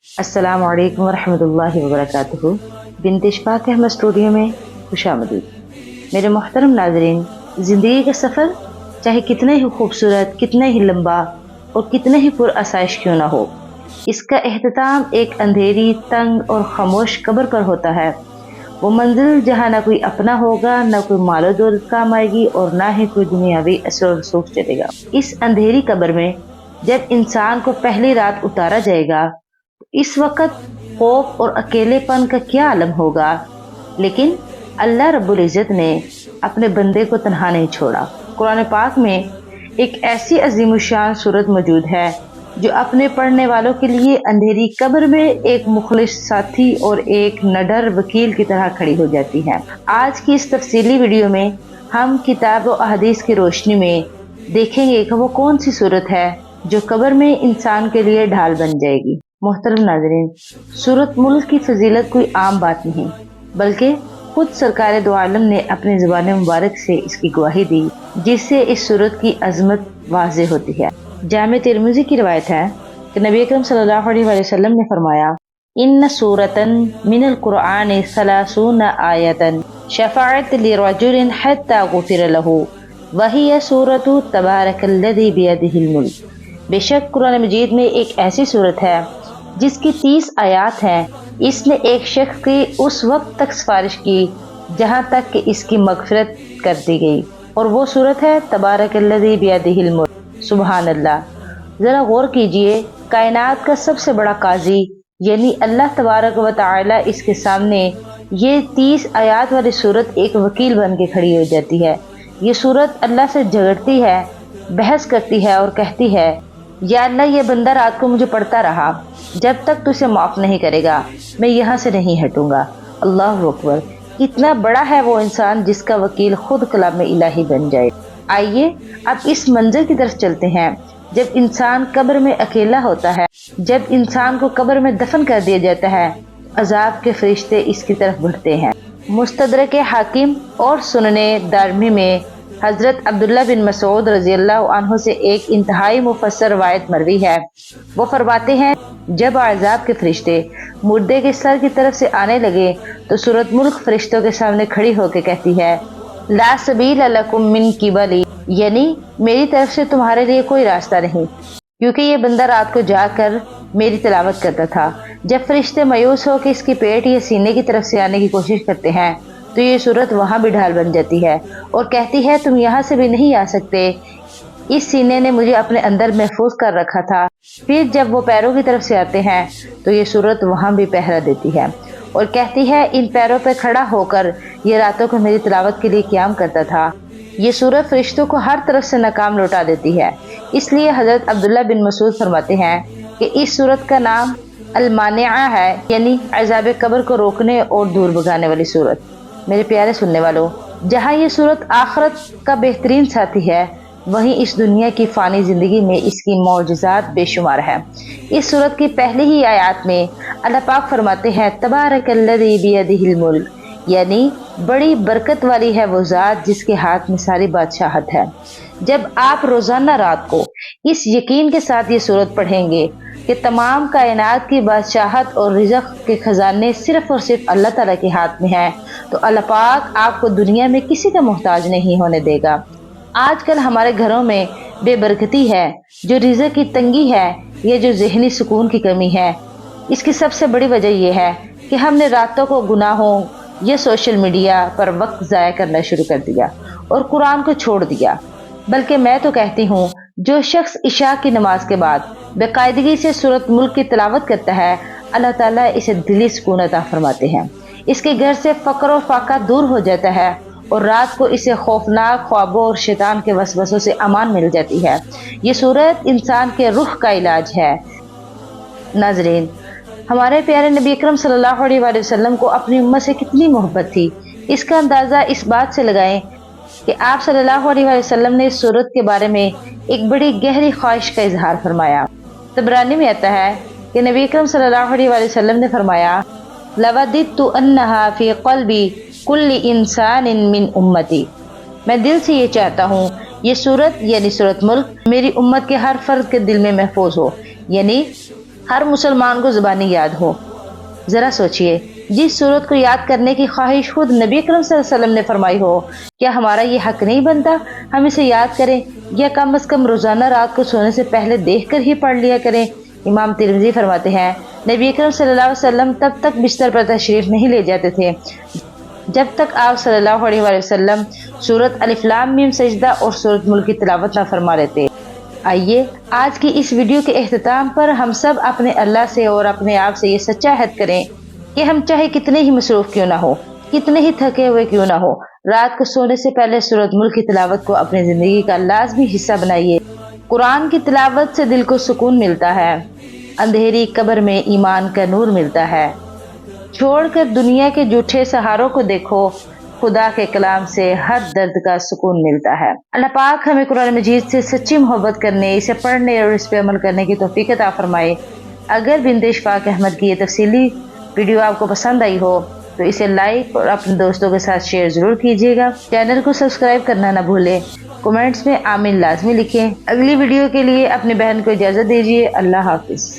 السلام علیکم ورحمۃ اللہ وبرکاتہ۔ بنت اشفاق احمد اسٹوڈیو میں خوش آمدید۔ میرے محترم ناظرین، زندگی کا سفر چاہے کتنا ہی خوبصورت، کتنا ہی لمبا اور کتنا ہی پر آسائش کیوں نہ ہو، اس کا اختتام ایک اندھیری، تنگ اور خاموش قبر پر ہوتا ہے۔ وہ منزل جہاں نہ کوئی اپنا ہوگا، نہ کوئی مال و دولت کام آئے گی اور نہ ہی کوئی دنیاوی اثر و رسوخ چلے گا۔ اس اندھیری قبر میں جب انسان کو پہلی رات اتارا جائے گا، اس وقت خوف اور اکیلے پن کا کیا عالم ہوگا، لیکن اللہ رب العزت نے اپنے بندے کو تنہا نہیں چھوڑا۔ قرآن پاک میں ایک ایسی عظیم الشان صورت موجود ہے جو اپنے پڑھنے والوں کے لیے اندھیری قبر میں ایک مخلص ساتھی اور ایک نڈر وکیل کی طرح کھڑی ہو جاتی ہے۔ آج کی اس تفصیلی ویڈیو میں ہم کتاب و احادیث کی روشنی میں دیکھیں گے کہ وہ کون سی صورت ہے جو قبر میں انسان کے لیے ڈھال بن جائے گی۔ محترم ناظرین، سورۃ ملک کی فضیلت کوئی عام بات نہیں، بلکہ خود سرکار دو عالم نے اپنی زبان مبارک سے اس کی گواہی دی، جس سے اس سورت کی عظمت واضح ہوتی ہے۔ جامع ترمذی کی روایت ہے کہ نبی اکرم صلی اللہ علیہ وآلہ وسلم نے فرمایا، ان سورۃ من القرآن 30 آیۃ شفاعت لرجل حتی غفر له وہی سورۃ تبارک الذی بیدہ الملک۔ بے شک قرآن مجید میں ایک ایسی صورت ہے جس کی 30 آیات ہیں۔ اس نے ایک شخص کی اس وقت تک سفارش کی جہاں تک کہ اس کی مغفرت کر دی گئی، اور وہ صورت ہے تبارک الذی بیدہ الملک۔ سبحان اللہ! ذرا غور کیجئے، کائنات کا سب سے بڑا قاضی یعنی اللہ تبارک و تعالی، اس کے سامنے یہ 30 آیات والی صورت ایک وکیل بن کے کھڑی ہو جاتی ہے۔ یہ صورت اللہ سے جھگڑتی ہے، بحث کرتی ہے اور کہتی ہے، یا اللہ، یہ بندہ رات کو مجھے پڑھتا رہا، جب تک تو اسے معاف نہیں کرے گا میں یہاں سے نہیں ہٹوں گا۔ اللہ اکبر! کتنا بڑا ہے وہ انسان جس کا وکیل خود کلام الہی بن جائے۔ آئیے اب اس منظر کی طرف چلتے ہیں جب انسان قبر میں اکیلا ہوتا ہے۔ جب انسان کو قبر میں دفن کر دیا جاتا ہے، عذاب کے فرشتے اس کی طرف بڑھتے ہیں۔ مستدرک حاکم اور سنن دارمی میں حضرت عبداللہ بن مسعود رضی اللہ عنہ سے ایک انتہائی مفسر روایت مروی ہے۔ وہ فرماتے ہیں، جب عذاب کے فرشتے مردے کے سر کی طرف سے آنے لگے تو سورۃ ملک فرشتوں کے سامنے کھڑی ہو کے کہتی ہے، لا سبیل لکم من قبلی، یعنی میری طرف سے تمہارے لیے کوئی راستہ نہیں، کیونکہ یہ بندہ رات کو جا کر میری تلاوت کرتا تھا۔ جب فرشتے مایوس ہو کے اس کی پیٹ یا سینے کی طرف سے آنے کی کوشش کرتے ہیں تو یہ صورت وہاں بھی ڈھال بن جاتی ہے اور کہتی ہے، تم یہاں سے بھی نہیں آ سکتے، اس سینے نے مجھے اپنے اندر محفوظ کر رکھا تھا۔ پھر جب وہ پیروں کی طرف سے آتے ہیں تو یہ صورت وہاں بھی پہرا دیتی ہے اور کہتی ہے، ان پیروں پہ کھڑا ہو کر یہ راتوں کو میری تلاوت کے لیے قیام کرتا تھا۔ یہ صورت فرشتوں کو ہر طرف سے ناکام لوٹا دیتی ہے۔ اس لیے حضرت عبداللہ بن مسعود فرماتے ہیں کہ اس صورت کا نام المانعہ ہے، یعنی عذاب قبر کو روکنے اور دور بھگانے والی صورت۔ میرے پیارے سننے والوں، جہاں یہ صورت آخرت کا بہترین ساتھی ہے، وہیں اس دنیا کی فانی زندگی میں اس کی معجزات بے شمار ہیں۔ اس صورت کی پہلی ہی آیات میں اللہ پاک فرماتے ہیں، تبارک الذی بیدہ الملک، یعنی بڑی برکت والی ہے وہ ذات جس کے ہاتھ میں ساری بادشاہت ہے۔ جب آپ روزانہ رات کو اس یقین کے ساتھ یہ صورت پڑھیں گے کہ تمام کائنات کی بادشاہت اور رزق کے خزانے صرف اور صرف اللہ تعالیٰ کے ہاتھ میں ہیں، تو اللہ پاک آپ کو دنیا میں کسی کا محتاج نہیں ہونے دے گا۔ آج کل ہمارے گھروں میں بے برکتی ہے، جو رزق کی تنگی ہے یا جو ذہنی سکون کی کمی ہے، اس کی سب سے بڑی وجہ یہ ہے کہ ہم نے راتوں کو گناہوں یا سوشل میڈیا پر وقت ضائع کرنا شروع کر دیا اور قرآن کو چھوڑ دیا۔ بلکہ میں تو کہتی ہوں، جو شخص عشاء کی نماز کے بعد باقاعدگی سے سورۃ ملک کی تلاوت کرتا ہے، اللہ تعالیٰ اسے دلی سکون عطا فرماتے ہیں۔ اس کے گھر سے فقر و فاقہ دور ہو جاتا ہے اور رات کو اسے خوفناک خوابوں اور شیطان کے وسوسوں سے امان مل جاتی ہے۔ یہ صورت انسان کے روح کا علاج ہے۔ ناظرین، ہمارے پیارے نبی اکرم صلی اللہ علیہ وآلہ وسلم کو اپنی امت سے کتنی محبت تھی، اس کا اندازہ اس بات سے لگائیں کہ آپ صلی اللہ علیہ وآلہ وسلم نے اس صورت کے بارے میں ایک بڑی گہری خواہش کا اظہار فرمایا۔ طبرانی میں آتا ہے کہ نبی اکرم صلی اللہ علیہ وآلہ وسلم نے فرمایا، لَوَدِدْتُ أَنَّهَا فِي قَلْبِ كُلِّ إِنسَانٍ مِّنْ أُمَّتِي، میں دل سے یہ چاہتا ہوں یہ صورت یعنی سورۃ ملک میری امت کے ہر فرد کے دل میں محفوظ ہو، یعنی ہر مسلمان کو زبانی یاد ہو۔ ذرا سوچئے، جس صورت کو یاد کرنے کی خواہش خود نبی اکرم صلی اللہ علیہ وسلم نے فرمائی ہو، کیا ہمارا یہ حق نہیں بنتا ہم اسے یاد کریں، یا کم از کم روزانہ رات کو سونے سے پہلے دیکھ کر ہی پڑھ لیا کریں؟ امام ترمذی فرماتے ہیں، نبی اکرم صلی اللہ علیہ وسلم تب تک بستر پر تشریف نہیں لے جاتے تھے جب تک آپ صلی اللہ علیہ وآلہ وسلم سورۃ الف لام میم سجدہ اور سورۃ ملک کی تلاوت نہ فرما لیتے۔ آئیے آج کی اس ویڈیو کے اختتام پر ہم سب اپنے اللہ سے اور اپنے آپ سے یہ سچا عہد کریں کہ ہم چاہے کتنے ہی مصروف کیوں نہ ہو، کتنے ہی تھکے ہوئے کیوں نہ ہو، رات کو سونے سے پہلے سورۃ ملک کی تلاوت کو اپنی زندگی کا لازمی حصہ بنائیے۔ قرآن کی تلاوت سے دل کو سکون ملتا ہے، اندھیری قبر میں ایمان کا نور ملتا ہے۔ چھوڑ کر دنیا کے جھوٹے سہاروں کو دیکھو، خدا کے کلام سے ہر درد کا سکون ملتا ہے۔ اللہ پاک ہمیں قرآن مجید سے سچی محبت کرنے، اسے پڑھنے اور اس پہ عمل کرنے کی توفیق عطا فرمائے۔ اگر بنت اشفاق احمد کی یہ تفصیلی ویڈیو آپ کو پسند آئی ہو تو اسے لائک اور اپنے دوستوں کے ساتھ شیئر ضرور کیجیے گا۔ چینل کو سبسکرائب کرنا نہ بھولیں، کمنٹس میں آمین لازمی لکھیں۔ اگلی ویڈیو کے لیے اپنی بہن کو اجازت دیجیے۔ اللہ حافظ۔